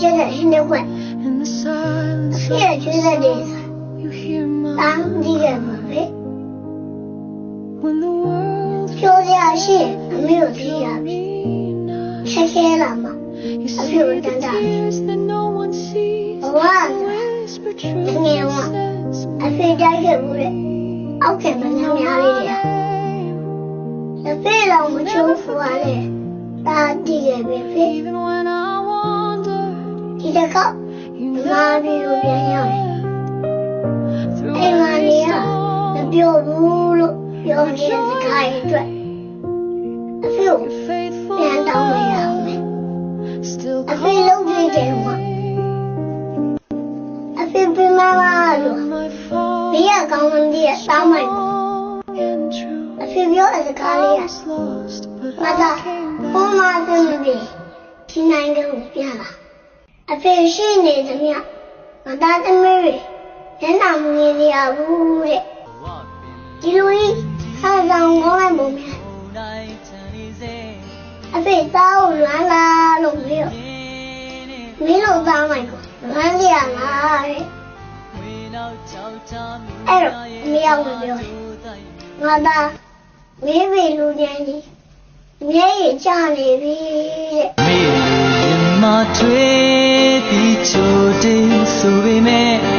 ချက်တဲ့ရှင်တဲ့ခွက်ဖေးကျွေးတဲ့နေတာဒီကမှာပဲပြောရရှိအမေကိုကြည့်ရပြီဆက်ခဲလာမှာအဖေကိုတန်းတာဘဝငယ်ဝအဖေတိုက်ခဲ့ဘူးလေအောက်ကမနှမ်းများလေးတွေအဖေလောင်မချိုးဖူရလေတာတီးခဲ့ပြီဖေးဒီတစ်ခါမာပြီးလို့ပြန်ရတယ်အိမ်မလေးကမပြောဘူးလို့ပြောနေတဲ့စကားတွေအတွက်အဖေကိုပြန်တောင်းရအောင်အဖေလုံးကြည့်တယ်ကွာအဖေပြမလာလို့မရကောင်းမှဒီစောင်းမိုက်အဖေပြောတဲ့စကားလေးကမသာဘုံမသမ်းပြီးဒီနိုင်ငံကိုပြန်လာအဖေရှိနေသမျှမသားသမီးတွေညနာမမြင်ရဘူးတဲ့ဒီလိုကြီးဆာဆောင်ကောင်းလိုက်ပုံများအဖေသားကိုလွမ်းလာလို့မင်းလို့သားမိုက်ကိုလွမ်းကြရလားတဲ့အဲ့တော့မရောက်မပြောငါသားမေးပေလူကျန်ကြီးမျက်ရည်ကျနေပြီတဲ့မေးမထွေးပြီးချိုးတင်းဆိုပေမဲ့